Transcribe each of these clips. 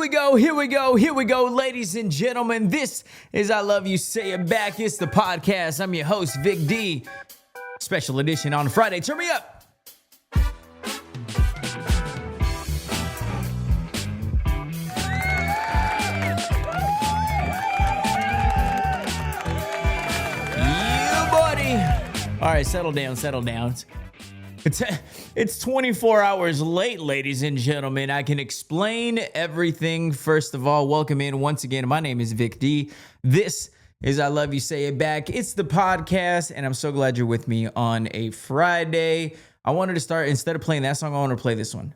Here we go, ladies and gentlemen. This is I Love You, Say It Back. It's the podcast. I'm your host, Vic D. Special edition on Friday. Turn me up. You buddy. All right, settle down. It's 24 hours late, ladies and gentlemen. I can explain everything. First of all, welcome in once again. My name is Vic D. This is I Love You, Say It Back. It's the podcast, and I'm so glad you're with me on a Friday. I wanted to start, instead of playing that song, I want to play this one.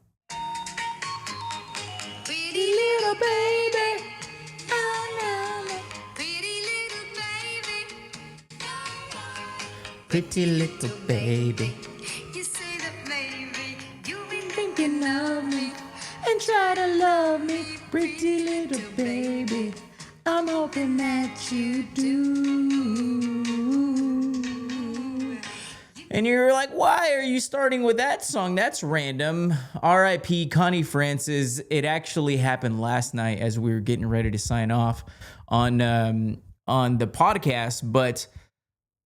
Pretty little baby, oh no, pretty little baby, Pretty little baby. you say that maybe you've been thinking of me and try to love me, Pretty little baby. I'm hoping that you do. And you're like, why are you starting with that song? That's random. R.I.P. Connie Francis. It actually happened last night as we were getting ready to sign off on the podcast, but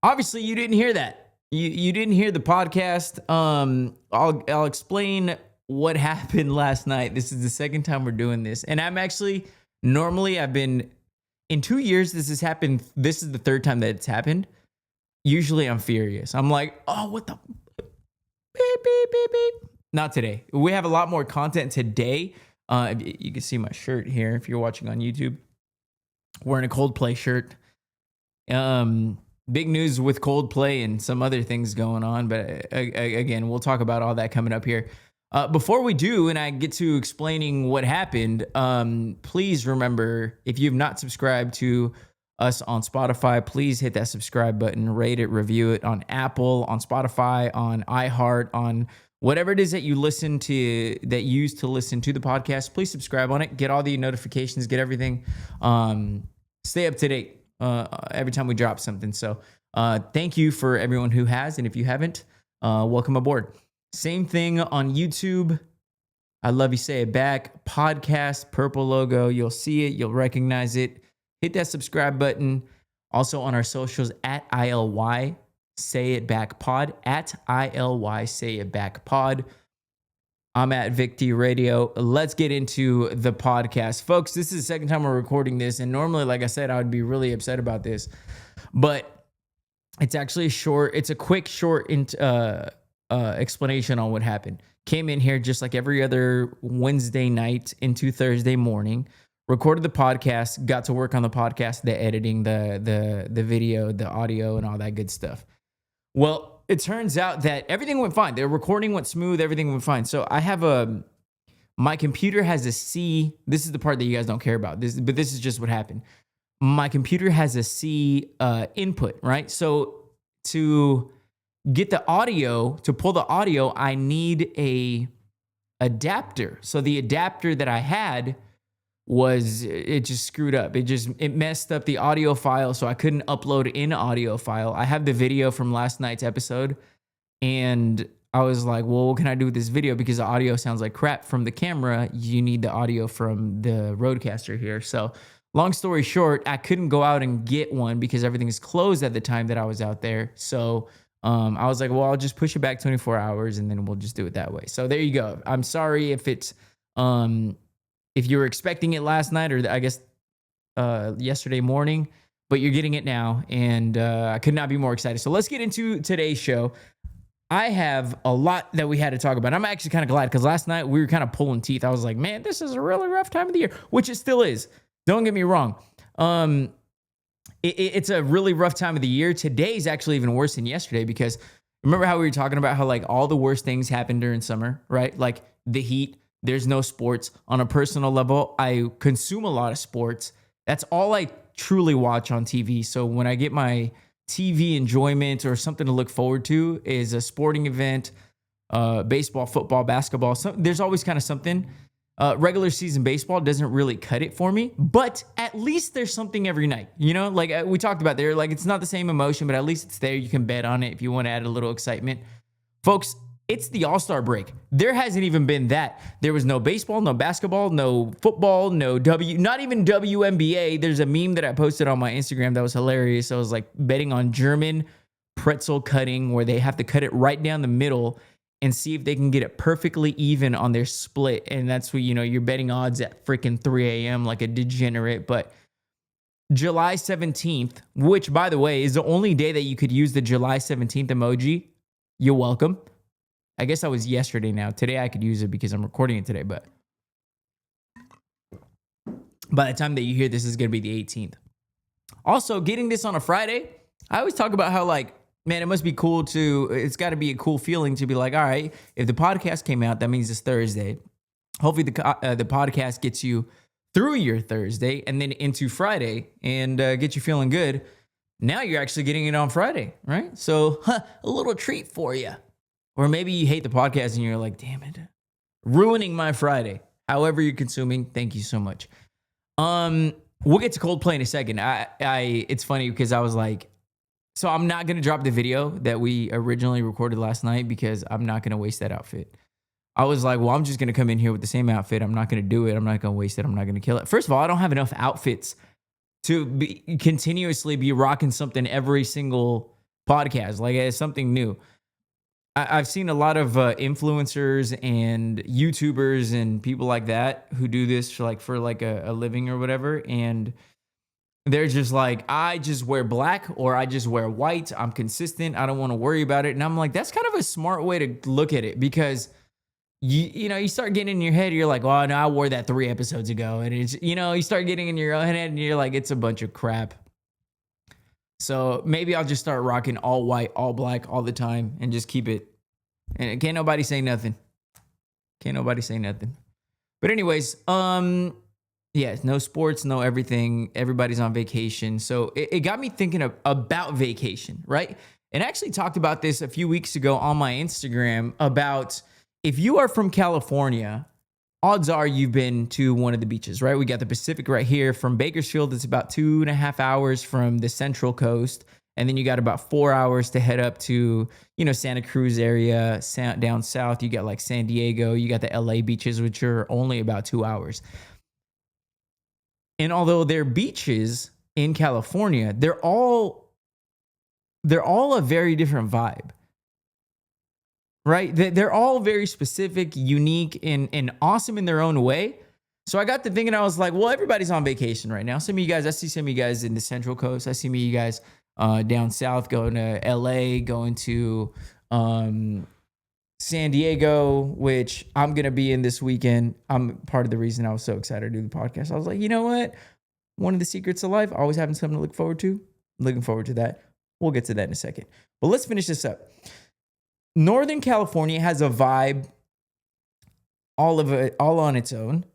obviously you didn't hear that. You didn't hear the podcast. I'll explain what happened last night. This is the second time we're doing this, and I've been in 2 years. This has happened. This is the third time that it's happened. Usually I'm furious. I'm like, oh, what the beep, beep, beep, beep. Not today. We have a lot more content today. You can see my shirt here if you're watching on YouTube. Wearing a Coldplay shirt. Big news with Coldplay and some other things going on. But again, we'll talk about all that coming up here. Before we do, and I get to explaining what happened, please remember, if you've not subscribed to us on Spotify, please hit that subscribe button, rate it, review it on Apple, on Spotify, on iHeart, on whatever it is that you listen to, that you use to listen to the podcast. Please subscribe on it, get all the notifications, get everything, stay up to date every time we drop something. So thank you for everyone who has, and if you haven't, welcome aboard. Same thing on YouTube. I Love You, Say It Back podcast, purple logo. You'll see it. You'll recognize it. Hit that subscribe button. Also on our socials at ILY Say It Back Pod, at ILY Say It Back Pod. I'm at Vic D Radio. Let's get into the podcast. Folks, this is the second time we're recording this, and normally, like I said, I would be really upset about this, but it's actually a quick, short explanation on what happened. Came in here just like every other Wednesday night into Thursday morning, recorded the podcast, got to work on the podcast, the editing, the video, the audio, and all that good stuff. Well, it turns out that everything went fine. The recording went smooth. Everything went fine. So I have my computer has a C. This is the part that you guys don't care about. But this is just what happened. My computer has a C input, right? So to get the audio, to pull the audio, I need a adapter. So the adapter that I had it just screwed up. It messed up the audio file, so I couldn't upload in audio file. I have the video from last night's episode, and I was like, well, what can I do with this video? Because the audio sounds like crap from the camera. You need the audio from the Rodecaster here. So long story short, I couldn't go out and get one because everything is closed at the time that I was out there. So I was like, well, I'll just push it back 24 hours and then we'll just do it that way. So there you go. I'm sorry if it's, if you were expecting it last night or I guess yesterday morning, but you're getting it now, and I could not be more excited. So let's get into today's show. I have a lot that we had to talk about. I'm actually kind of glad because last night we were kind of pulling teeth. I was like, man, this is a really rough time of the year, which it still is. Don't get me wrong. It's a really rough time of the year. Today's actually even worse than yesterday because remember how we were talking about how like all the worst things happen during summer, right? Like the heat. There's no sports. On a personal level, I consume a lot of sports. That's all I truly watch on TV. So when I get my TV enjoyment or something to look forward to is a sporting event, baseball, football, basketball. There's always kind of something. Regular season baseball doesn't really cut it for me, but at least there's something every night. You know, like we talked about there, like it's not the same emotion, but at least it's there. You can bet on it if you want to add a little excitement. Folks, It's the All-Star break. There hasn't even been that. There was no baseball, no basketball, no football, not even WNBA. There's a meme that I posted on my Instagram that was hilarious. I was like betting on German pretzel cutting where they have to cut it right down the middle and see if they can get it perfectly even on their split. And that's what, you're betting odds at freaking 3 a.m. like a degenerate. But July 17th, which by the way is the only day that you could use the July 17th emoji. You're welcome. I guess that was yesterday now. Today I could use it because I'm recording it today, but by the time that you hear this is going to be the 18th. Also, getting this on a Friday, I always talk about how man, it must be cool it's got to be a cool feeling to be like, all right, if the podcast came out, that means it's Thursday. Hopefully the podcast gets you through your Thursday and then into Friday and get you feeling good. Now you're actually getting it on Friday, right? So a little treat for you. Or maybe you hate the podcast and you're like, damn it, ruining my Friday. However you're consuming, thank you so much. We'll get to Coldplay in a second. It's funny because I was like, so I'm not going to drop the video that we originally recorded last night because I'm not going to waste that outfit. I was like, well, I'm just going to come in here with the same outfit. I'm not going to do it. I'm not going to waste it. I'm not going to kill it. First of all, I don't have enough outfits to continuously be rocking something every single podcast. Like it's something new. I've seen a lot of influencers and YouTubers and people like that who do this for a living or whatever. And they're just like, I just wear black or I just wear white. I'm consistent. I don't want to worry about it. And I'm like, that's kind of a smart way to look at it because you start getting in your head. You're like, oh, no, I wore that 3 episodes ago. And it's, you start getting in your own head and you're like, it's a bunch of crap. So maybe I'll just start rocking all white, all black all the time and just keep it. And can't nobody say nothing. But anyways, yeah, no sports, no everything. Everybody's on vacation. So it got me thinking about vacation, right? And I actually talked about this a few weeks ago on my Instagram about if you are from California, odds are you've been to one of the beaches, right? We got the Pacific right here from Bakersfield. It's about 2.5 hours from the Central Coast. And then you got about 4 hours to head up to, Santa Cruz area, down south. You got like San Diego. You got the LA beaches, which are only about 2 hours. And although they're beaches in California, they're all a very different vibe. Right? They're all very specific, unique, and awesome in their own way. So I got to thinking, I was like, well, everybody's on vacation right now. I see some of you guys in the Central Coast. I see some of you guys down south going to LA, going to San Diego, which I'm going to be in this weekend. I'm part of the reason I was so excited to do the podcast. I was like, you know what? One of the secrets of life, always having something to look forward to. I'm looking forward to that. We'll get to that in a second. But let's finish this up. Northern California has a vibe all on its own.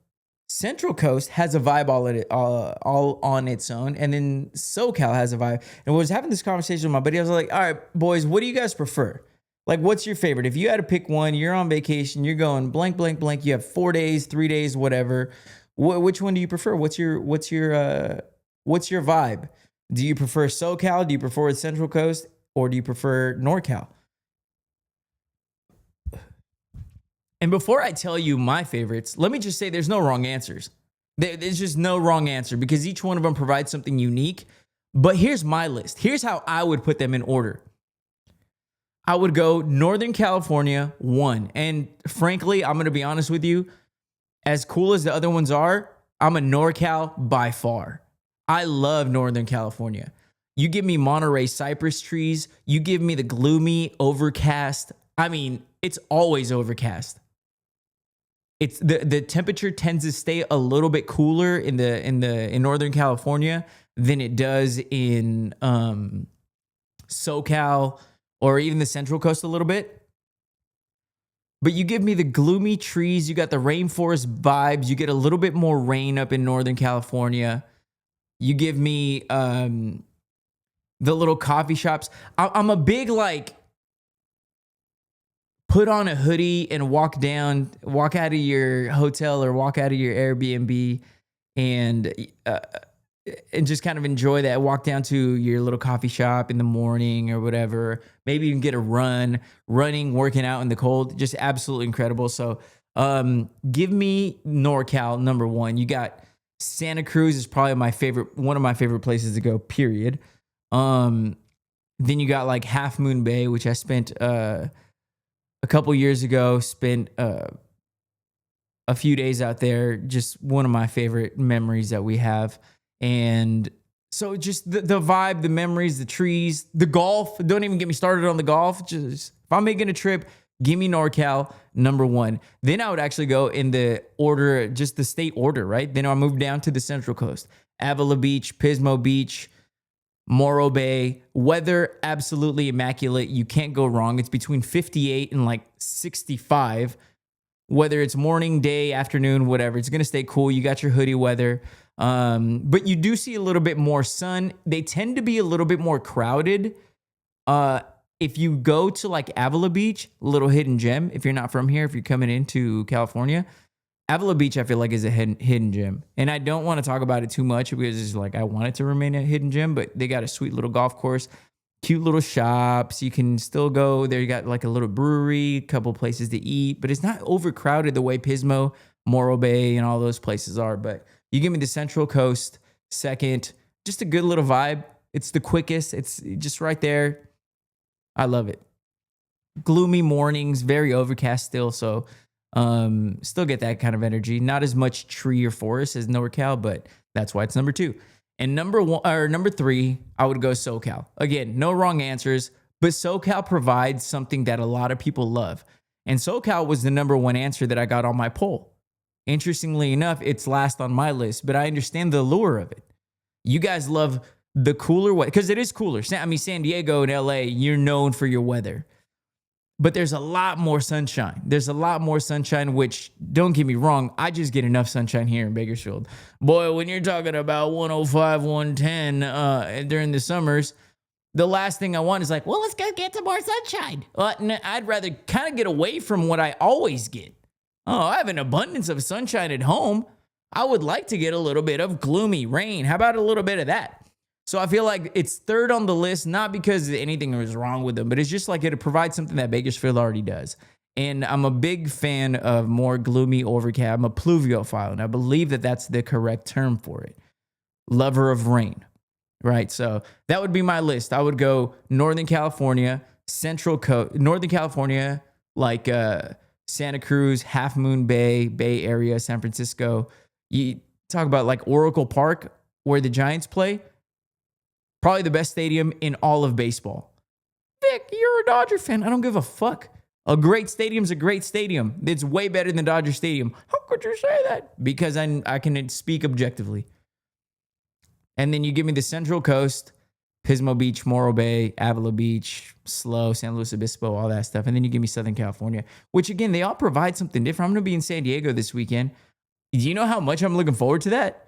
Central Coast has a vibe all on its own. And then SoCal has a vibe. And I was having this conversation with my buddy. I was like, all right, boys, what do you guys prefer? Like, what's your favorite? If you had to pick one, you're on vacation, you're going blank, blank, blank. You have 4 days, 3 days, whatever. Which one do you prefer? What's your vibe? Do you prefer SoCal? Do you prefer Central Coast? Or do you prefer NorCal? And before I tell you my favorites, let me just say there's no wrong answers. There's just no wrong answer because each one of them provides something unique. But here's my list. Here's how I would put them in order. I would go Northern California, 1. And frankly, I'm going to be honest with you. As cool as the other ones are, I'm a NorCal by far. I love Northern California. You give me Monterey cypress trees. You give me the gloomy, overcast. I mean, it's always overcast. It's the temperature tends to stay a little bit cooler in Northern California than it does in SoCal or even the Central Coast a little bit. But you give me the gloomy trees, you got the rainforest vibes, you get a little bit more rain up in Northern California. You give me the little coffee shops. I'm a big put on a hoodie and walk out of your hotel or walk out of your Airbnb and and just kind of enjoy that. Walk down to your little coffee shop in the morning or whatever. Maybe even get a running, working out in the cold. Just absolutely incredible. So give me NorCal number one. You got Santa Cruz is probably one of my favorite places to go, period. Then you got like Half Moon Bay, which I spent a couple years ago, spent a few days out there. Just one of my favorite memories that we have. And so just the vibe, the memories, the trees, the golf. Don't even get me started on the golf. Just if I'm making a trip, give me NorCal number one. Then I would actually go in the order, just the state order, right? Then I move down to the Central Coast. Avila Beach, Pismo Beach, Morro Bay. Weather, absolutely immaculate. You can't go wrong. It's between 58 and like 65. Whether it's morning, day, afternoon, whatever, it's going to stay cool. You got your hoodie weather. But you do see a little bit more sun. They tend to be a little bit more crowded. If you go to like Avila Beach, little hidden gem, if you're not from here, if you're coming into California, Avila Beach, I feel like is a hidden gem. And I don't want to talk about it too much because it's like, I want it to remain a hidden gem, but they got a sweet little golf course, cute little shops. You can still go there. You got like a little brewery, a couple places to eat, but it's not overcrowded the way Pismo, Morro Bay, and all those places are. But you give me the Central Coast second, just a good little vibe. It's the quickest. It's just right there. I love it. Gloomy mornings, very overcast still. So still get that kind of energy. Not as much tree or forest as NorCal, but that's why it's number two. And number three, I would go SoCal. Again, no wrong answers, but SoCal provides something that a lot of people love. And SoCal was the number one answer that I got on my poll. Interestingly enough, it's last on my list, but I understand the allure of it. You guys love the cooler weather, because it is cooler. San Diego and LA, you're known for your weather. But there's a lot more sunshine. There's a lot more sunshine, which, don't get me wrong, I just get enough sunshine here in Bakersfield. Boy, when you're talking about 105, 110 during the summers, the last thing I want is like, well, let's go get some more sunshine. I'd rather kind of get away from what I always get. Oh, I have an abundance of sunshine at home. I would like to get a little bit of gloomy rain. How about a little bit of that? So I feel like it's third on the list, not because anything was wrong with them, but it's just like it provides something that Bakersfield already does. And I'm a big fan of more gloomy overcast. I'm a pluviophile, and I believe that that's the correct term for it. Lover of rain, right? So that would be my list. I would go Northern California, Central Coast, Northern California, like Santa Cruz, Half Moon Bay, Bay Area, San Francisco. You talk about like Oracle Park, where the Giants play. Probably the best stadium in all of baseball. Vic, you're a Dodger fan. I don't give a fuck. A great stadium's a great stadium. It's way better than Dodger Stadium. How could you say that? Because I can speak objectively. And then you give me the Central Coast, Pismo Beach, Morro Bay, Avila Beach, SLO, San Luis Obispo, all that stuff. And then you give me Southern California, which again, they all provide something different. I'm going to be in San Diego this weekend. Do you know how much I'm looking forward to that?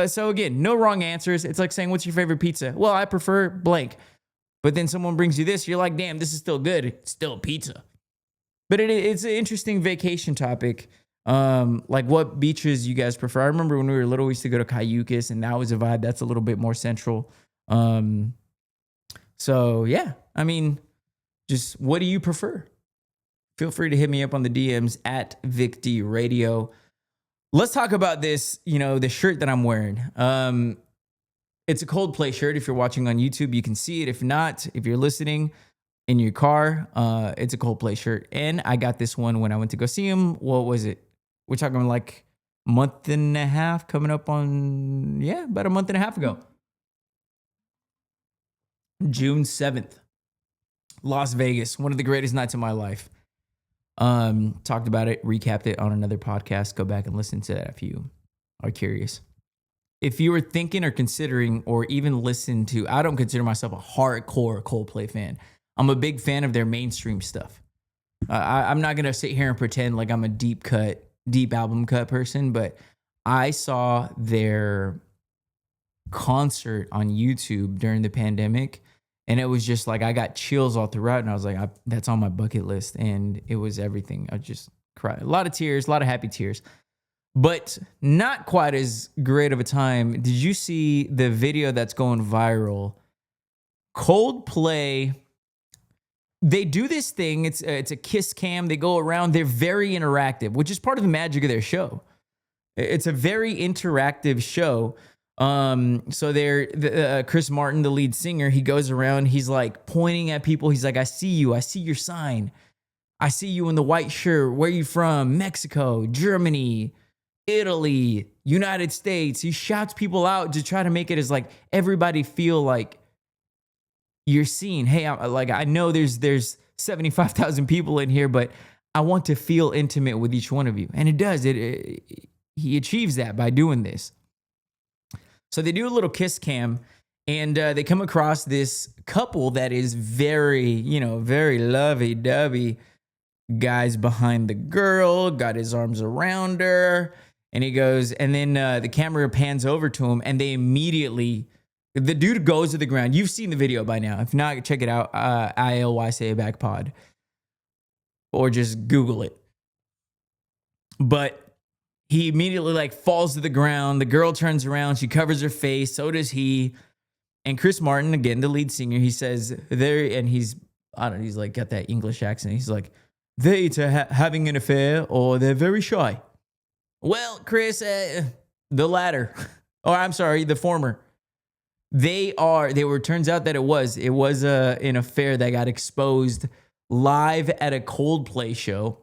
So again, no wrong answers. It's like saying, what's your favorite pizza? Well, I prefer blank. But then someone brings you this, you're like, damn, this is still good. It's still pizza. But it's an interesting vacation topic. Like what beaches you guys prefer. I remember when we were little, we used to go to Cayucas, and that was a vibe. That's a little bit more central. So yeah, I mean, just what do you prefer? Feel free to hit me up on the DMs at VicD Radio. Let's talk about this, the shirt that I'm wearing. It's a Coldplay shirt. If you're watching on YouTube, you can see it. If not, if you're listening in your car, it's a Coldplay shirt. And I got this one when I went to go see him. What was it? We're talking like a month and a half coming up on, about a month and a half ago. June 7th, Las Vegas, one of the greatest nights of my life. Talked about it, recapped it on another podcast. Go back and listen to that if you are curious. If you were thinking or considering or even listen to, I don't consider myself a hardcore Coldplay fan. I'm a big fan of their mainstream stuff. I'm not going to sit here and pretend like I'm a deep album cut person, but I saw their concert on YouTube during the pandemic. And it was just like, I got chills all throughout. And I was like, that's on my bucket list. And it was everything. I just cried. A lot of tears, a lot of happy tears. But not quite as great of a time. Did you see the video that's going viral? Coldplay, they do this thing. It's a kiss cam. They go around. They're very interactive, which is part of the magic of their show. It's a very interactive show. So Chris Martin, the lead singer, he goes around. He's like pointing at people. He's like, "I see you. I see your sign. I see you in the white shirt. Where are you from? Mexico, Germany, Italy, United States." He shouts people out to try to make it as like everybody feel like you're seen. Hey, I know there's 75,000 people in here, but I want to feel intimate with each one of you. And it does. He achieves that by doing this. So they do a little kiss cam, and they come across this couple that is very, very lovey-dovey. Guy's behind the girl, got his arms around her, and he goes, and then the camera pans over to him, and they immediately, the dude goes to the ground. You've seen the video by now. If not, check it out, ICYDK pod, or just Google it. But he immediately like falls to the ground. The girl turns around. She covers her face. So does he. And Chris Martin, again, the lead singer, he says there, and he's like got that English accent. He's like, "They're either having an affair or they're very shy." Well, Chris, the latter, or I'm sorry, the former. They were, turns out that it was an affair that got exposed live at a Coldplay show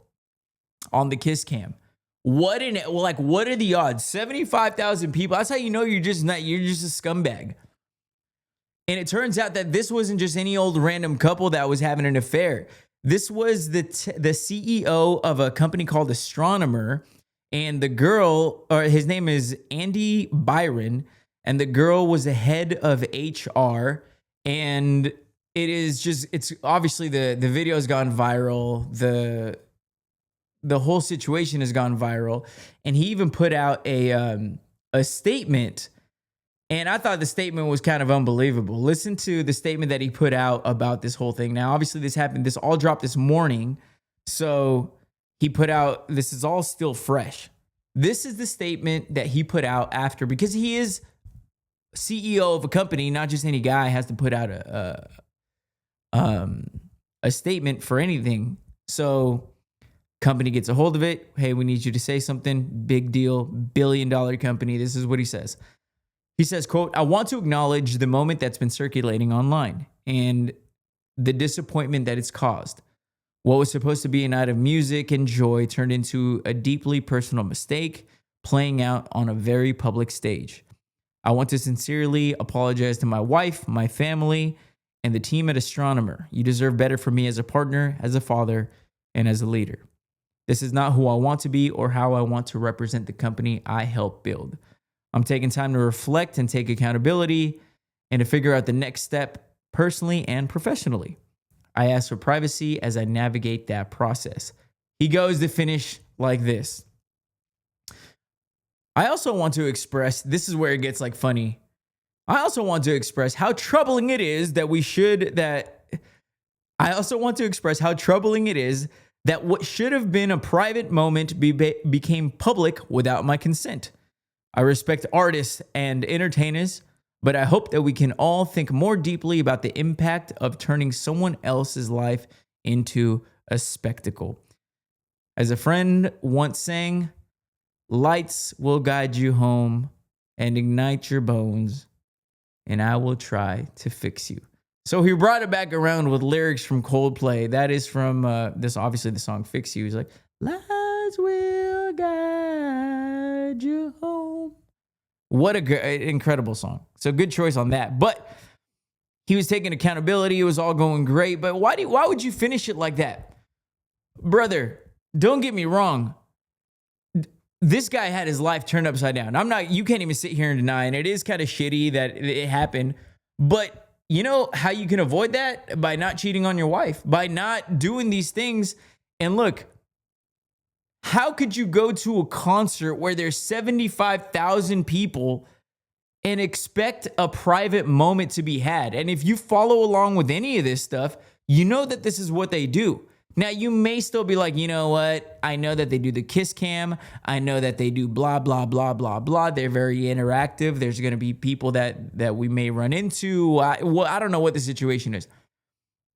on the Kiss Cam. What are the odds? 75,000 people. That's how you know you're just a scumbag. And it turns out that this wasn't just any old random couple that was having an affair. This was the CEO of a company called Astronomer, and the girl, or his name is Andy Byron, and the girl was the head of HR. And it's obviously the video has gone viral. The whole situation has gone viral, and he even put out a statement, and I thought the statement was kind of unbelievable. Listen to the statement that he put out about this whole thing. Now, obviously, this all dropped this morning, so he put out, this is all still fresh. This is the statement that he put out after, because he is CEO of a company, not just any guy has to put out a statement for anything. So company gets a hold of it. "Hey, we need you to say something." Big deal, billion-dollar company. This is what he says. He says, quote, "I want to acknowledge the moment that's been circulating online and the disappointment that it's caused. What was supposed to be a night of music and joy turned into a deeply personal mistake playing out on a very public stage. I want to sincerely apologize to my wife, my family, and the team at Astronomer. You deserve better from me as a partner, as a father, and as a leader. This is not who I want to be or how I want to represent the company I helped build. I'm taking time to reflect and take accountability and to figure out the next step personally and professionally. I ask for privacy as I navigate that process." He goes to finish like this. I also want to express, this is where it gets like funny. I also want to express how troubling it is that what should have been a private moment became public without my consent. I respect artists and entertainers, but I hope that we can all think more deeply about the impact of turning someone else's life into a spectacle. As a friend once sang, "Lights will guide you home and ignite your bones, and I will try to fix you." So he brought it back around with lyrics from Coldplay. That is from obviously the song "Fix You." He's like, "Lights will guide you home." What a incredible song. So good choice on that. But he was taking accountability. It was all going great. But why would you finish it like that? Brother, don't get me wrong. This guy had his life turned upside down. You can't even sit here and deny, and it is kind of shitty that it happened. But you know how you can avoid that? By not cheating on your wife, by not doing these things. And look, how could you go to a concert where there's 75,000 people and expect a private moment to be had? And if you follow along with any of this stuff, you know that this is what they do. Now, you may still be like, you know what? I know that they do the Kiss Cam. I know that they do blah, blah, blah, blah, blah. They're very interactive. There's going to be people that we may run into. I don't know what the situation is.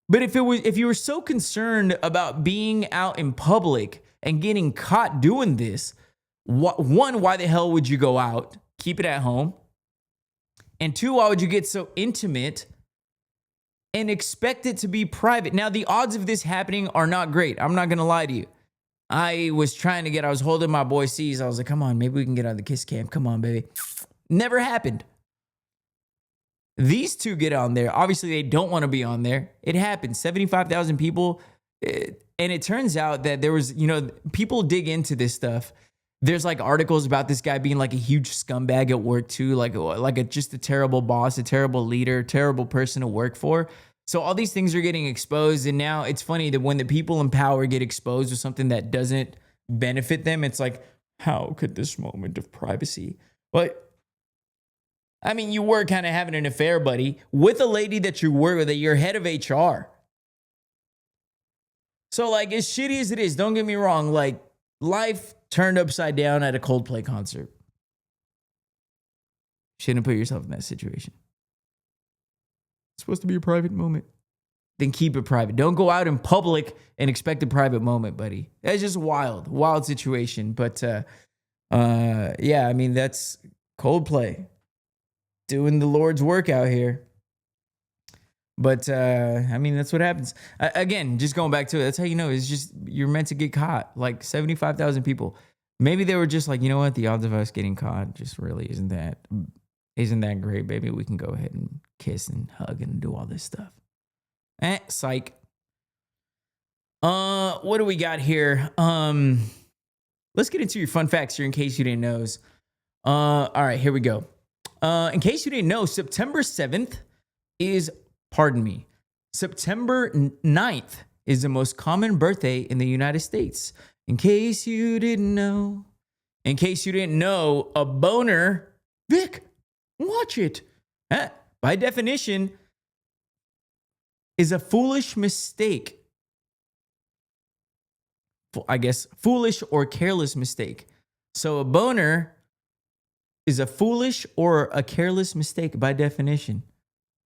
But if you were so concerned about being out in public and getting caught doing this, one, why the hell would you go out? Keep it at home. And two, why would you get so intimate and expect it to be private? Now, the odds of this happening are not great. I'm not going to lie to you. I was holding my boy C's. I was like, come on, maybe we can get on the Kiss Cam. Come on, baby. Never happened. These two get on there. Obviously, they don't want to be on there. It happened. 75,000 people. And it turns out that there was, people dig into this stuff. There's like articles about this guy being like a huge scumbag at work too, just a terrible boss, a terrible leader, terrible person to work for. So all these things are getting exposed. And now it's funny that when the people in power get exposed with something that doesn't benefit them, it's like, how could this moment of privacy? But I mean, you were kind of having an affair, buddy, with a lady that you work with, that you're head of HR. So like, as shitty as it is, don't get me wrong, like life turned upside down at a Coldplay concert. Shouldn't put yourself in that situation. It's supposed to be a private moment. Then keep it private. Don't go out in public and expect a private moment, buddy. That's just wild situation. But yeah, I mean, that's Coldplay doing the Lord's work out here. But I mean, that's what happens. Again, just going back to it, that's how you know. It's just, you're meant to get caught. Like 75,000 people. Maybe they were just like, you know what? The odds of us getting caught just really isn't that great, baby. We can go ahead and kiss and hug and do all this stuff. Psych. What do we got here? Let's get into your fun facts here in case you didn't know. All right, here we go. In case you didn't know, September 7th is, September 9th is the most common birthday in the United States. In case you didn't know. In case you didn't know, a boner, Vic, watch it, by definition, is a foolish mistake. I guess foolish or careless mistake. So a boner is a foolish or a careless mistake by definition.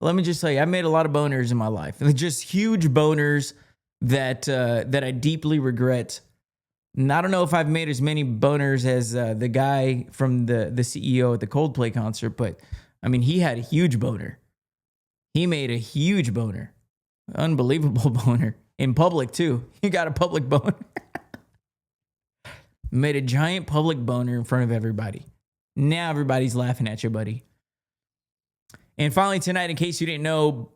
Let me just tell you, I made a lot of boners in my life. Just huge boners that I deeply regret. And I don't know if I've made as many boners as the guy from the CEO at the Coldplay concert, but I mean, he had a huge boner. He made a huge boner. Unbelievable boner. In public, too. He got a public boner. Made a giant public boner in front of everybody. Now everybody's laughing at you, buddy. And finally tonight, in case you didn't know,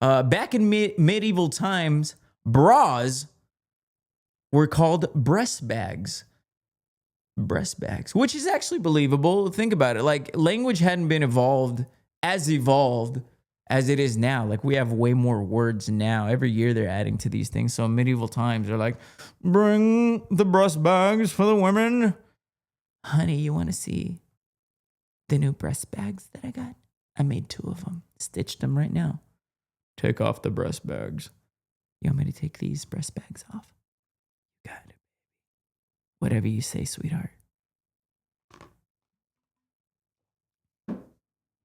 back in medieval times, bras were called breast bags. Breast bags, which is actually believable. Think about it. Like, language hadn't been evolved as it is now. Like, we have way more words now. Every year they're adding to these things. So in medieval times, they're like, bring the breast bags for the women. Honey, you want to see the new breast bags that I got? I made 2 of them. Stitched them right now. Take off the breast bags. You want me to take these breast bags off? Got it. Whatever you say, sweetheart.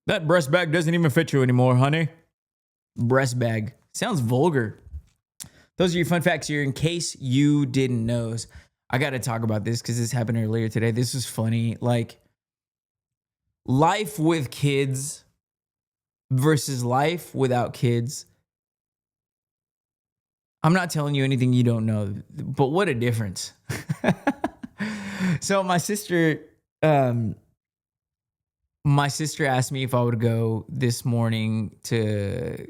That breast bag doesn't even fit you anymore, honey. Breast bag. Sounds vulgar. Those are your fun facts here in case you didn't know. I got to talk about this because this happened earlier today. This is funny. Like, life with kids versus life without kids. I'm not telling you anything you don't know, but what a difference. So my sister asked me if I would go this morning to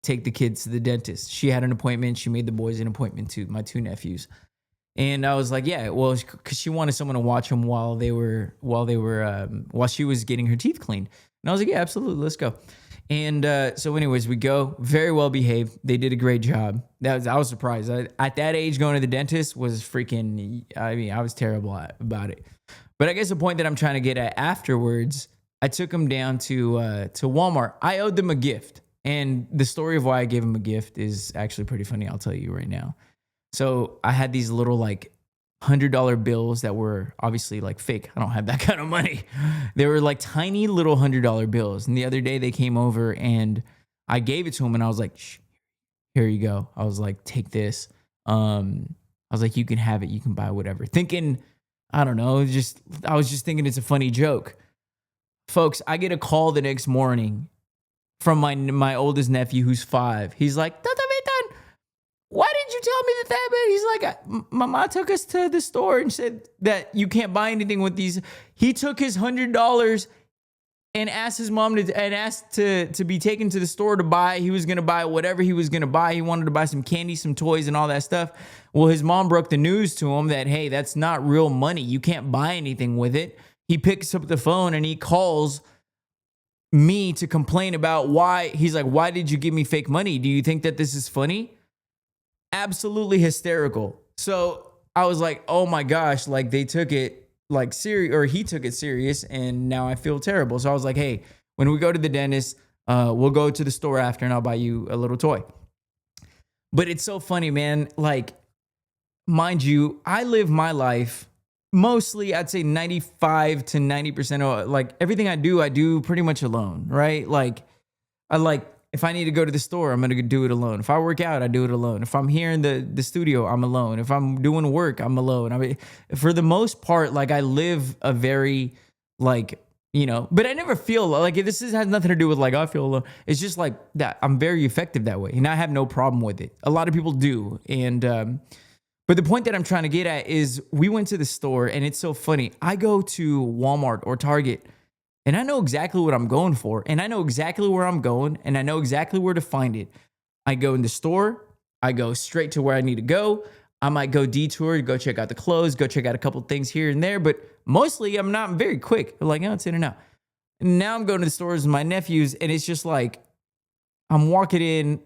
take the kids to the dentist. She had an appointment. She made the boys an appointment too, my 2 nephews. And I was like, yeah, well, because she wanted someone to watch them while she was getting her teeth cleaned. And I was like, yeah, absolutely, let's go. And so anyways, we go, very well behaved. They did a great job. I was surprised. At that age, going to the dentist was freaking, I was terrible about it. But I guess the point that I'm trying to get at afterwards, I took them down to Walmart. I owed them a gift. And the story of why I gave them a gift is actually pretty funny. I'll tell you right now. So I had these little like $100 bills that were obviously like fake. I don't have that kind of money. They were like tiny little $100 bills. And the other day they came over and I gave it to him and I was like, Shh, here you go. I was like, take this. I was like, you can have it. You can buy whatever. Thinking, I don't know, I was just thinking it's a funny joke. Folks, I get a call the next morning from my oldest nephew who's 5. He's like, Tata Vitan, why did you tell me that? He's like, Mama took us to the store and said that you can't buy anything with these. He took his $100 and asked his mom to be taken to the store to buy. He was going to buy whatever he was going to buy. He wanted to buy some candy, some toys, and all that stuff. Well, his mom broke the news to him that, hey, that's not real money. You can't buy anything with it. He picks up the phone and he calls me to complain about why. He's like, why did you give me fake money? Do you think that this is funny? Absolutely hysterical. So I was like, oh my gosh, like they took it like serious, or he took it serious, and now I feel terrible. So I was like, hey, when we go to the dentist, we'll go to the store after and I'll buy you a little toy. But it's so funny, man. Like, mind you, I live my life mostly, I'd say 95 to 90% of like everything I do pretty much alone, right? Like, if I need to go to the store, I'm going to do it alone. If I work out, I do it alone. If I'm here in the studio, I'm alone. If I'm doing work, I'm alone. I mean, for the most part, like I live a very like, but I never feel like this has nothing to do with like, I feel alone. It's just like that. I'm very effective that way and I have no problem with it. A lot of people do. And, but the point that I'm trying to get at is we went to the store and it's so funny. I go to Walmart or Target and I know exactly what I'm going for. And I know exactly where I'm going. And I know exactly where to find it. I go in the store. I go straight to where I need to go. I might go detour, go check out the clothes, go check out a couple things here and there. But mostly I'm not very quick. I'm like, oh, it's in and out. And now I'm going to the stores with my nephews. And it's just like, I'm walking in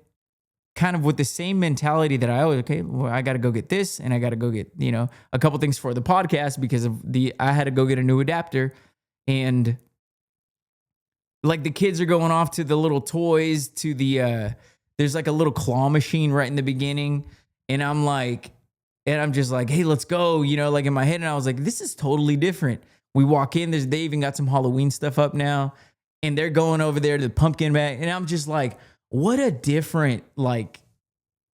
kind of with the same mentality that I always, okay, well, I got to go get this. And I got to go get, a couple things for the podcast because I had to go get a new adapter. And like the kids are going off to the little toys, to there's like a little claw machine right in the beginning. And I'm just like, hey, let's go, like in my head. And I was like, this is totally different. We walk in, they even got some Halloween stuff up now. And they're going over there to the pumpkin bag. And I'm just like, what a different, like,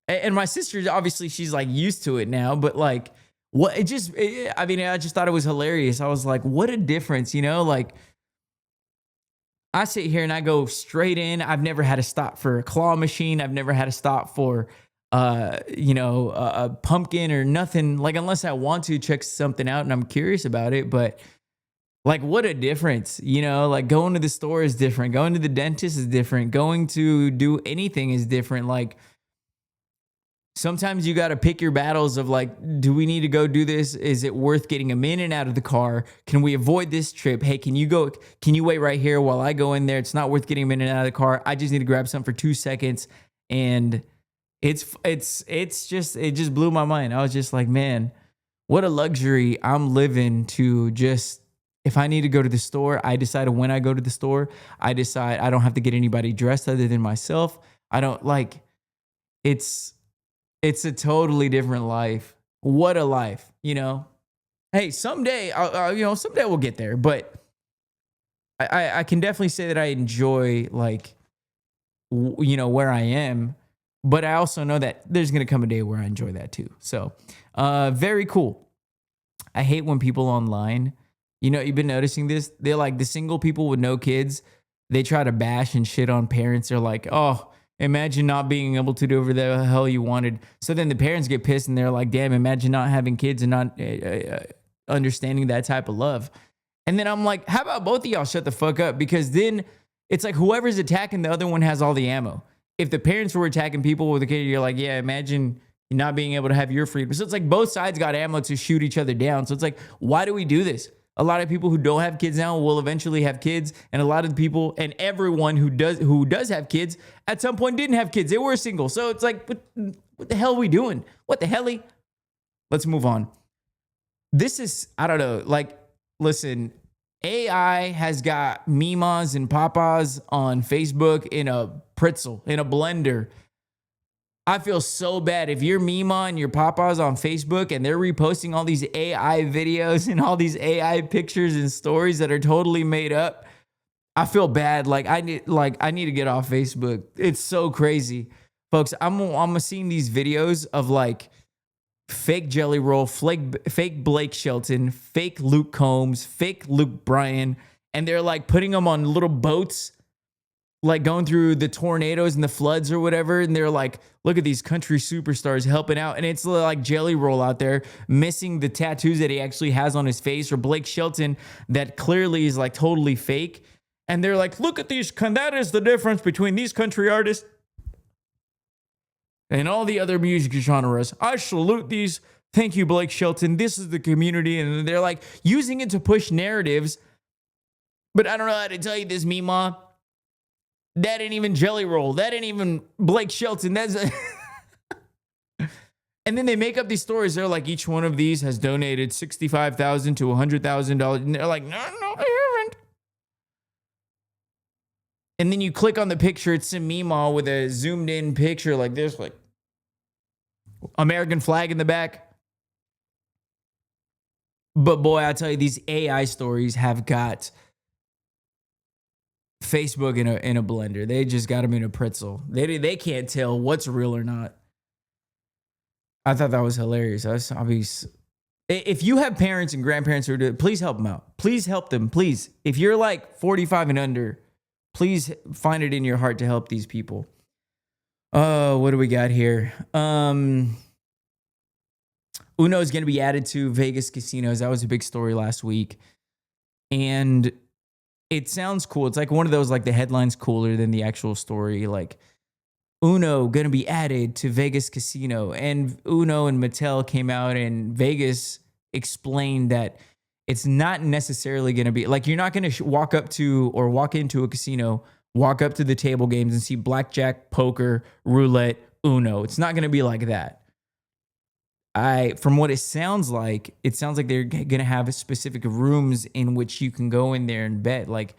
and my sister, obviously she's like used to it now, but like, I just thought it was hilarious. I was like, what a difference, like, I sit here and I go straight in. I've never had to stop for a claw machine. I've never had to stop for, a pumpkin or nothing. Like, unless I want to check something out and I'm curious about it. But like, what a difference, like going to the store is different. Going to the dentist is different. Going to do anything is different. Like, sometimes you got to pick your battles of like, do we need to go do this? Is it worth getting them in and out of the car? Can we avoid this trip? Hey, can you wait right here while I go in there? It's not worth getting them in and out of the car. I just need to grab something for 2 seconds. And it just blew my mind. I was just like, man, what a luxury I'm living to just, if I need to go to the store, I decide when I go to the store, I decide I don't have to get anybody dressed other than myself. I don't like, it's a totally different life. What a life, Hey, someday, someday we'll get there. But I can definitely say that I enjoy like, where I am. But I also know that there's going to come a day where I enjoy that too. So very cool. I hate when people online, you've been noticing this. They're like the single people with no kids. They try to bash and shit on parents. They're like, oh, imagine not being able to do whatever the hell you wanted. So then the parents get pissed and they're like, damn, imagine not having kids and not understanding that type of love. And then I'm like, how about both of y'all shut the fuck up? Because then it's like whoever's attacking the other one has all the ammo. If the parents were attacking people with a kid, you're like, yeah, imagine not being able to have your freedom. So it's like both sides got ammo to shoot each other down. So it's like, why do we do this? A lot of people who don't have kids now will eventually have kids. And a lot of the people and everyone who does have kids at some point didn't have kids. They were single. So it's like, what the hell are we doing? What the hell? Let's move on. This is, I don't know, like, listen, AI has got Mimas and Papas on Facebook in a pretzel, in a blender. I feel so bad if you're Mima and your Papa's on Facebook and they're reposting all these AI videos and all these AI pictures and stories that are totally made up. I feel bad. I need to get off Facebook. It's so crazy, folks. I'm seeing these videos of like fake Jelly Roll, fake Blake Shelton, fake Luke Combs, fake Luke Bryan, and they're like putting them on little boats, like going through the tornadoes and the floods or whatever. And they're like, look at these country superstars helping out. And it's like Jelly Roll out there missing the tattoos that he actually has on his face, or Blake Shelton that clearly is like totally fake. And they're like, look at these. That is the difference between these country artists and all the other music genres. I salute these. Thank you, Blake Shelton. This is the community. And they're like using it to push narratives. But I don't know how to tell you this, Mima. That ain't even Jelly Roll. That ain't even Blake Shelton. That's And then they make up these stories. They're like, each one of these has donated $65,000 to $100,000. And they're like, no, they haven't. And then you click on the picture, it's some Mima with a zoomed in picture like this, like American flag in the back. But boy, I tell you, these AI stories have got Facebook in a blender. They just got them in a pretzel. They can't tell what's real or not. I thought that was hilarious. If you have parents and grandparents who are doing it, please help them out. Please help them. Please. If you're like 45 and under, please find it in your heart to help these people. Oh, what do we got here? Uno is going to be added to Vegas casinos. That was a big story last week. And it sounds cool. It's like one of those, like the headline's cooler than the actual story. Like Uno going to be added to Vegas casino. And Uno and Mattel came out, and Vegas explained that it's not necessarily going to be like, you're not going to walk into a casino, walk up to the table games and see blackjack, poker, roulette, Uno. It's not going to be like that. From what it sounds like they're going to have specific rooms in which you can go in there and bet. Like,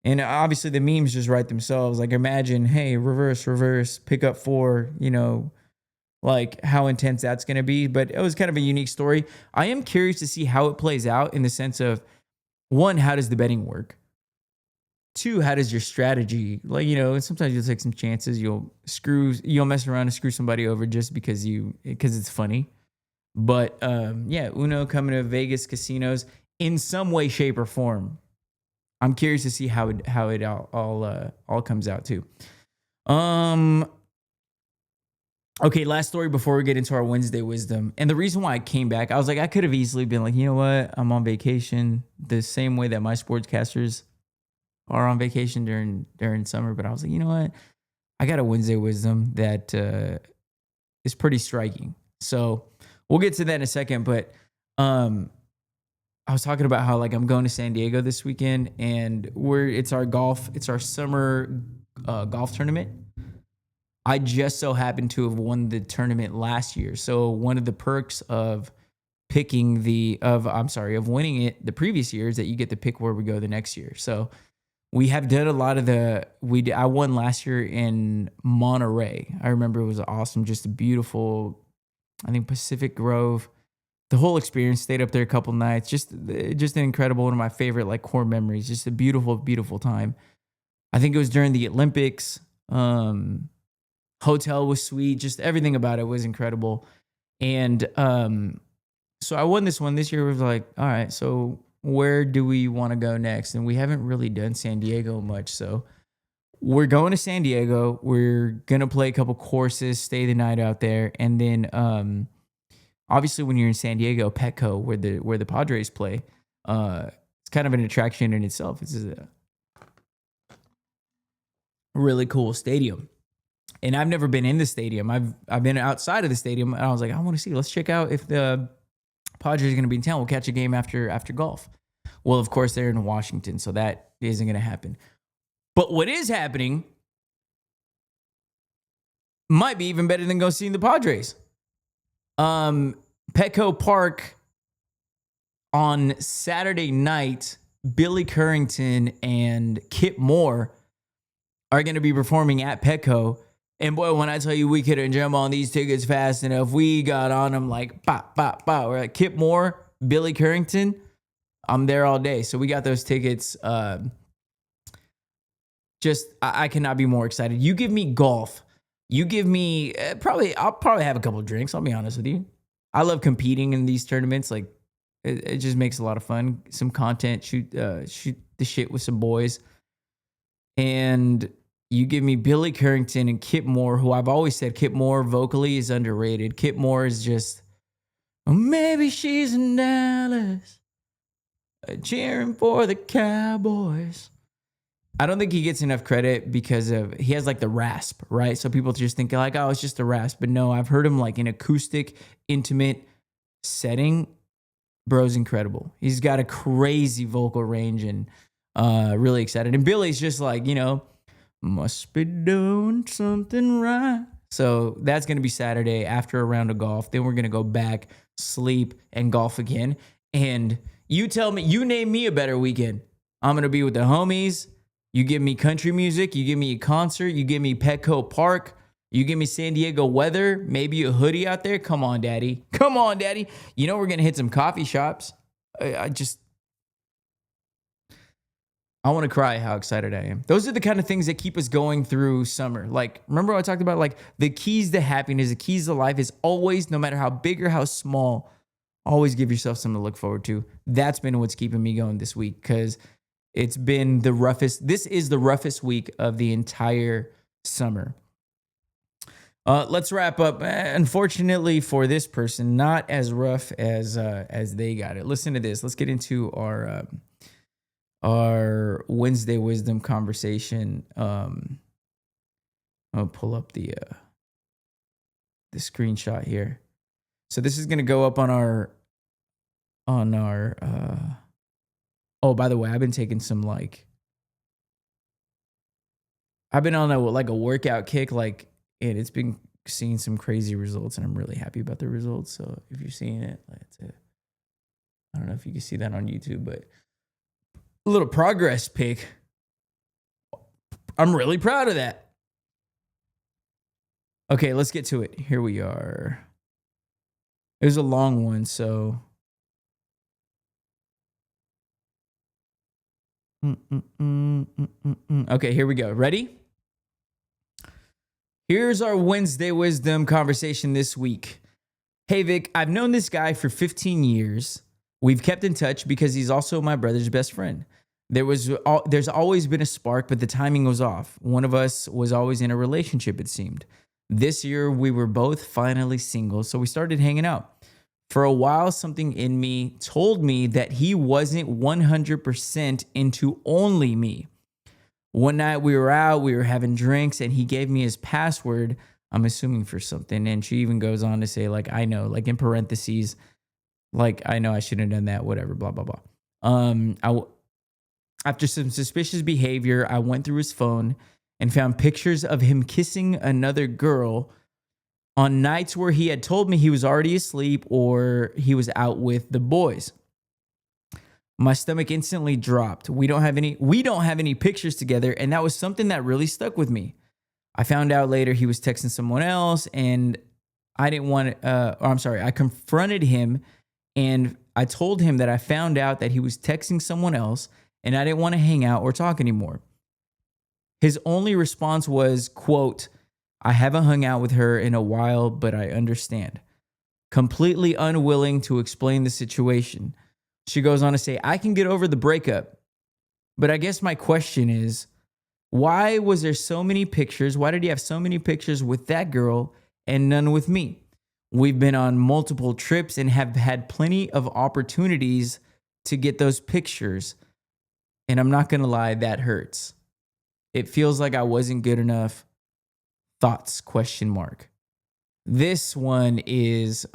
and obviously the memes just write themselves. Like, imagine, hey, reverse, pick up 4, like how intense that's going to be. But it was kind of a unique story. I am curious to see how it plays out in the sense of, 1, how does the betting work? 2, how does your strategy, like, sometimes you'll take some chances. You'll mess around and screw somebody over just because it's funny. But Uno coming to Vegas casinos in some way, shape, or form. I'm curious to see how it all comes out too. Okay, last story before we get into our Wednesday wisdom. And the reason why I came back, I was like, I could have easily been like, you know what? I'm on vacation the same way that my sportscasters are on vacation during summer. But I was like, you know what? I got a Wednesday wisdom that is pretty striking. So we'll get to that in a second. But I was talking about how, like, I'm going to San Diego this weekend, and it's our summer golf tournament. I just so happened to have won the tournament last year. So one of the perks of winning it the previous year is that you get to pick where we go the next year. So we have done a lot of I won last year in Monterey. I remember it was awesome. Just a beautiful, I think, Pacific Grove. The whole experience, stayed up there a couple nights. Just an incredible, one of my favorite, like, core memories. Just a beautiful, beautiful time. I think it was during the Olympics. Hotel was sweet. Just everything about it was incredible. And so I won this one. This year was like, all right, so where do we want to go next? And we haven't really done San Diego much. So we're going to San Diego. We're going to play a couple courses, stay the night out there. And then obviously when you're in San Diego, Petco, where the Padres play, it's kind of an attraction in itself. It's a really cool stadium. And I've never been in the stadium. I've been outside of the stadium, and I was like, I want to see. Let's check out if the Padres are going to be in town. We'll catch a game after golf. Well, of course, they're in Washington, so that isn't going to happen. But what is happening might be even better than go seeing the Padres. Petco Park on Saturday night, Billy Currington and Kip Moore are going to be performing at Petco. And boy, when I tell you we couldn't jump on these tickets fast enough, we got on them like pop, pop, pop. We're like Kip Moore, Billy Currington. I'm there all day. So we got those tickets. I cannot be more excited. You give me golf. You give me I'll probably have a couple of drinks. I'll be honest with you. I love competing in these tournaments. Like it just makes a lot of fun. Some content, shoot the shit with some boys. And you give me Billy Currington and Kip Moore, who I've always said Kip Moore vocally is underrated. Kip Moore is just, maybe she's in Dallas, cheering for the Cowboys. I don't think he gets enough credit because he has like the rasp, right? So people just think like, oh, it's just a rasp. But no, I've heard him like in acoustic, intimate setting. Bro's incredible. He's got a crazy vocal range and really excited. And Billy's just like, must be doing something right. So that's going to be Saturday after a round of golf. Then we're going to go back, sleep, and golf again. And you name me a better weekend. I'm going to be with the homies. You give me country music. You give me a concert. You give me Petco Park. You give me San Diego weather. Maybe a hoodie out there. Come on, daddy. Come on, daddy. We're going to hit some coffee shops. I want to cry how excited I am. Those are the kind of things that keep us going through summer. Like, remember what I talked about? Like, the keys to happiness, the keys to life is always, no matter how big or how small, always give yourself something to look forward to. That's been what's keeping me going this week because it's been the roughest. This is the roughest week of the entire summer. Let's wrap up. Unfortunately for this person, not as rough as they got it. Listen to this. Let's get into our Wednesday Wisdom conversation. I'll pull up the screenshot here. So this is going to go up on our oh, by the way, I've been taking some I've been on a workout kick, and it's been seeing some crazy results, and I'm really happy about the results. So if you're seeing it, I don't know if you can see that on YouTube, but a little progress pic. I'm really proud of that. Okay, let's get to it. Here we are. It was a long one, so. Okay, here we go. Ready? Here's our Wednesday Wisdom conversation this week. Hey, Vic, I've known this guy for 15 years. We've kept in touch because he's also my brother's best friend. There's always been a spark, but the timing was off. One of us was always in a relationship, it seemed. This year, we were both finally single, so we started hanging out. For a while, something in me told me that he wasn't 100% into only me. One night we were out, we were having drinks, and he gave me his password, I'm assuming for something. And she even goes on to say, I know, in parentheses, I know I shouldn't have done that, whatever, blah, blah, blah. After some suspicious behavior, I went through his phone and found pictures of him kissing another girl on nights where he had told me he was already asleep or he was out with the boys. My stomach instantly dropped. We don't have any pictures together, and that was something that really stuck with me. I found out later he was texting someone else, and I confronted him, and I told him that I found out that he was texting someone else, and I didn't want to hang out or talk anymore. His only response was, quote, I haven't hung out with her in a while, but I understand. Completely unwilling to explain the situation. She goes on to say, I can get over the breakup. But I guess my question is, why was there so many pictures? Why did he have so many pictures with that girl and none with me? We've been on multiple trips and have had plenty of opportunities to get those pictures. And I'm not going to lie, that hurts. It feels like I wasn't good enough. Thoughts? ? This one is,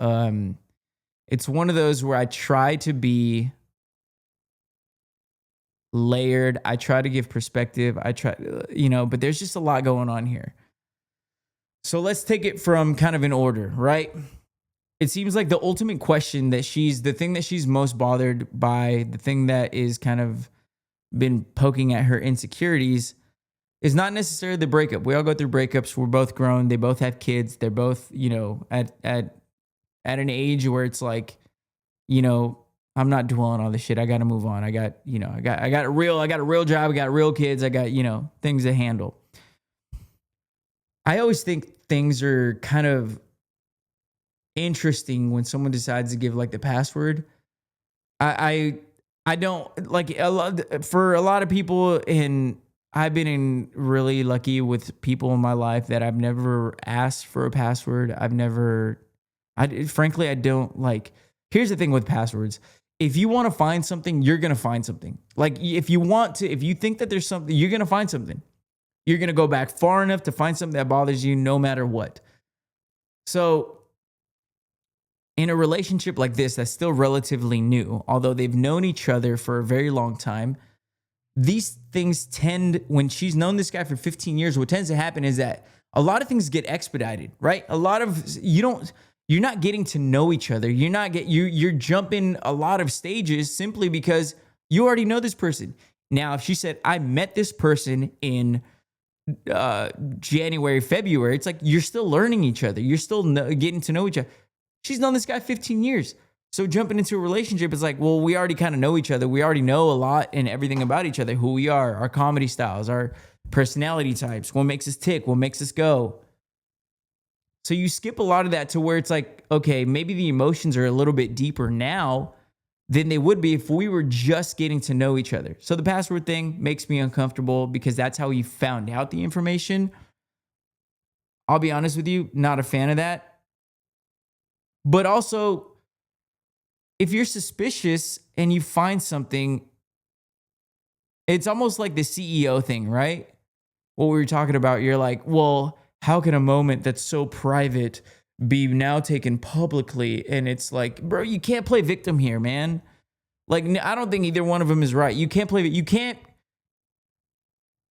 it's one of those where I try to be layered. I try to give perspective. But there's just a lot going on here. So let's take it from kind of in order, right? It seems like the ultimate question the thing that she's most bothered by, the thing that is kind of been poking at her insecurities is not necessarily the breakup. We all go through breakups. We're both grown. They both have kids. They're both, at an age where it's like, I'm not dwelling on all this shit. I got to move on. I got a real job. I got real kids. I got, things to handle. I always think things are kind of interesting when someone decides to give like the password. I don't like for a lot of people, and I've been really lucky with people in my life that I've never asked for a password. Frankly, I don't like. Here's the thing with passwords. If you want to find something, you're going to find something. Like if you think that there's something, you're going to find something. You're going to go back far enough to find something that bothers you no matter what. So in a relationship like this, that's still relatively new, although they've known each other for a very long time, these things tend, when she's known this guy for 15 years, what tends to happen is that a lot of things get expedited, right? You're not getting to know each other. You're jumping a lot of stages simply because you already know this person. Now, if she said, I met this person in January, February, it's like you're still learning each other. You're still getting to know each other. She's known this guy 15 years. So jumping into a relationship is like, well, we already kind of know each other. We already know a lot and everything about each other, who we are, our comedy styles, our personality types, what makes us tick, what makes us go. So you skip a lot of that to where it's like, okay, maybe the emotions are a little bit deeper now than they would be if we were just getting to know each other. So the password thing makes me uncomfortable because that's how he found out the information. I'll be honest with you, not a fan of that. But also, if you're suspicious and you find something, it's almost like the CEO thing, right? What we were talking about, you're like, well, how can a moment that's so private be now taken publicly? And it's like, bro, you can't play victim here, man. Like, I don't think either one of them is right. You can't play it. You can't.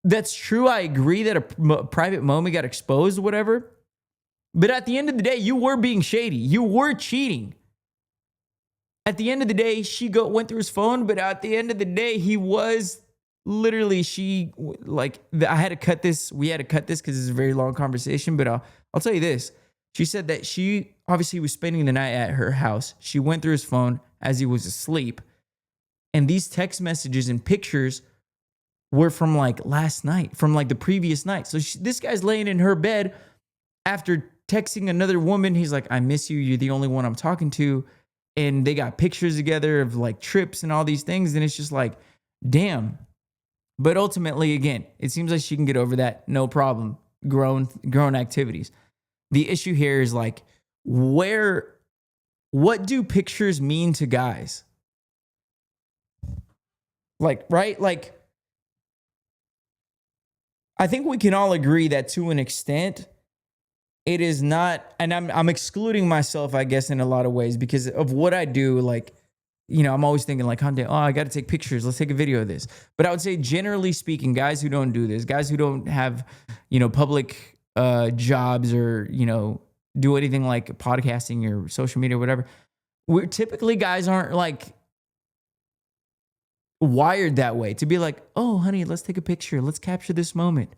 That's true. I agree that a private moment got exposed, whatever. But at the end of the day, you were being shady. You were cheating. At the end of the day, she went through his phone, but at the end of the day, he was literally, I had to cut this. We had to cut this because it's a very long conversation, but I'll tell you this. She said that she obviously was spending the night at her house. She went through his phone as he was asleep. And these text messages and pictures were from like last night, from like the previous night. So this guy's laying in her bed after texting another woman. He's like, I miss you. You're the only one I'm talking to. And they got pictures together of like trips and all these things. And it's just like, damn. But ultimately, again, it seems like she can get over that. No problem. Grown activities. The issue here is like, what do pictures mean to guys? Like, right? Like, I think we can all agree that to an extent, it is not, and I'm excluding myself, I guess, in a lot of ways because of what I do. Like, I'm always thinking like, I got to take pictures. Let's take a video of this. But I would say, generally speaking, guys who don't do this, guys who don't have, public jobs or, do anything like podcasting or social media or whatever, guys aren't like wired that way to be like, oh, honey, let's take a picture. Let's capture this moment.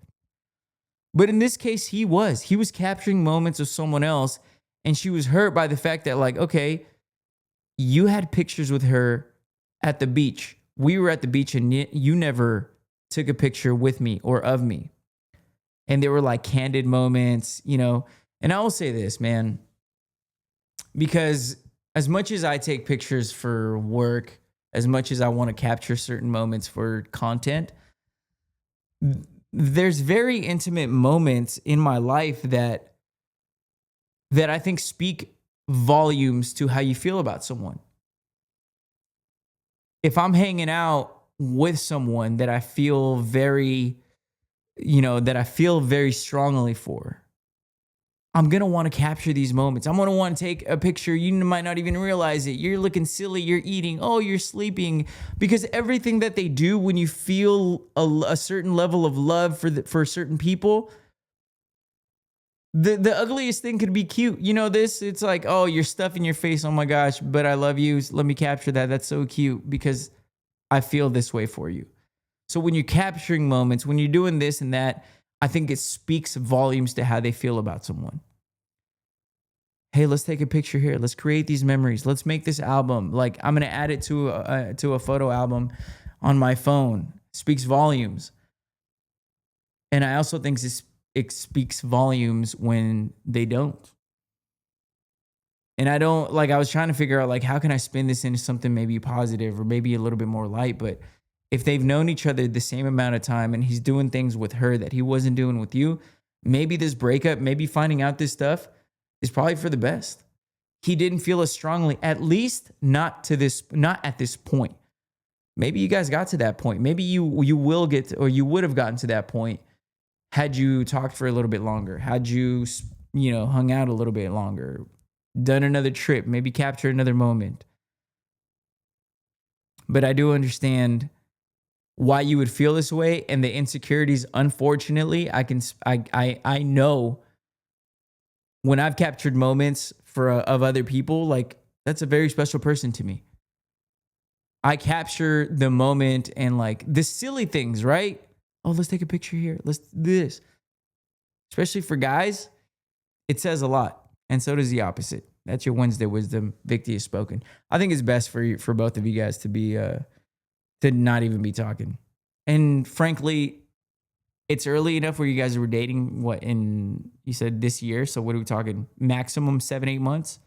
But in this case, he was capturing moments of someone else. And she was hurt by the fact that like, okay, you had pictures with her at the beach. We were at the beach and you never took a picture with me or of me. And they were like candid moments, And I will say this, man, because as much as I take pictures for work, as much as I want to capture certain moments for content, there's very intimate moments in my life that I think speak volumes to how you feel about someone. If I'm hanging out with someone that I feel very strongly for, I'm going to want to capture these moments. I'm going to want to take a picture. You might not even realize it. You're looking silly. You're eating. Oh, you're sleeping. Because everything that they do when you feel a certain level of love for certain people, the ugliest thing could be cute. It's like, oh, you're stuffing your face. Oh my gosh, but I love you. Let me capture that. That's so cute because I feel this way for you. So when you're capturing moments, when you're doing this and that, I think it speaks volumes to how they feel about someone. Hey, let's take a picture here. Let's create these memories. Let's make this album. Like, I'm going to add it to a photo album on my phone. Speaks volumes. And I also think it speaks volumes when they don't. And I was trying to figure out, like, how can I spin this into something maybe positive or maybe a little bit more light? But if they've known each other the same amount of time and he's doing things with her that he wasn't doing with you, maybe this breakup, maybe finding out this stuff is probably for the best. He didn't feel as strongly, at least not at this point. Maybe you guys got to that point. Maybe you will get to, or you would have gotten to that point had you talked for a little bit longer, had you hung out a little bit longer, done another trip, maybe capture another moment. But I do understand why you would feel this way, and the insecurities. Unfortunately, I know when I've captured moments of other people, like, that's a very special person to me. I capture the moment and, like, the silly things, right? Oh, let's take a picture here. Let's do this. Especially for guys, it says a lot. And so does the opposite. That's your Wednesday wisdom. Victi has spoken. I think it's best for both of you guys to be to not even be talking. And frankly, it's early enough where you guys were dating, you said this year. So what are we talking? Maximum 7-8 months?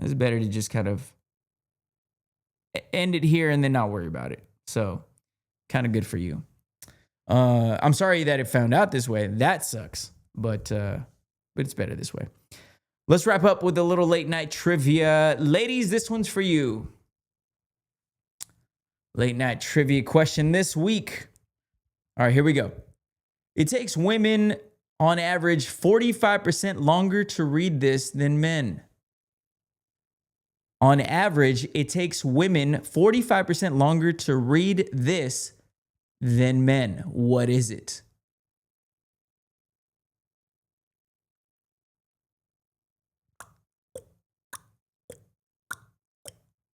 It's better to just kind of end it here and then not worry about it. So kind of good for you. I'm sorry that it found out this way. That sucks, but it's better this way. Let's wrap up with a little late night trivia. Ladies, this one's for you. Late night trivia question this week. All right, here we go. It takes women on average 45% longer to read this than men. On average, it takes women 45% longer to read this than men. What is it?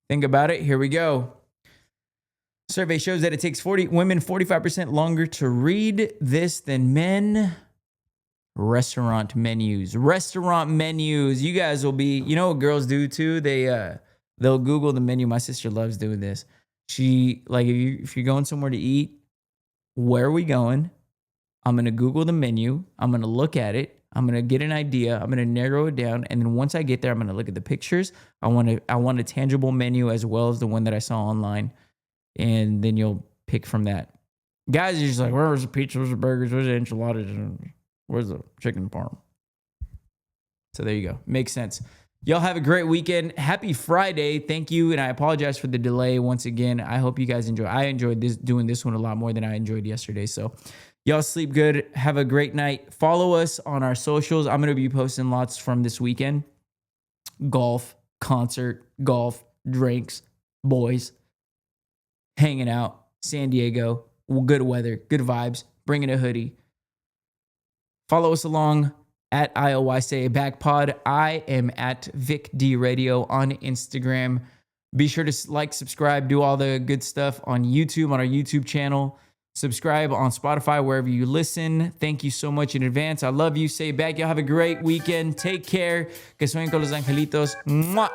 Think about it. Here we go. Survey shows that it takes women 45% longer to read this than men. Restaurant menus. Restaurant menus. You guys will be, you know what girls do too? They'll Google the menu. My sister loves doing this. She, like, if you're going somewhere to eat, where are we going? I'm going to Google the menu. I'm going to look at it. I'm going to get an idea. I'm going to narrow it down. And then once I get there, I'm going to look at the pictures. I want a tangible menu as well as the one that I saw online. And then you'll pick from that. Guys are just like, where's the pizza? Where's the burgers? Where's the enchiladas? Where's the chicken parm? So there you go. Makes sense. Y'all have a great weekend. Happy Friday. Thank you. And I apologize for the delay once again. I hope you guys enjoy. I enjoyed doing this one a lot more than I enjoyed yesterday. So y'all sleep good. Have a great night. Follow us on our socials. I'm going to be posting lots from this weekend. Golf, concert, golf, drinks, boys, hanging out, San Diego, good weather, good vibes, bringing a hoodie. Follow us along at ICYDK. I am at Vic D Radio on Instagram. Be sure to like, subscribe, do all the good stuff on YouTube, on our YouTube channel. Subscribe on Spotify, wherever you listen. Thank you so much in advance. I love you. Say it back. Y'all have a great weekend. Take care. Que sueñen con los angelitos. Mwah.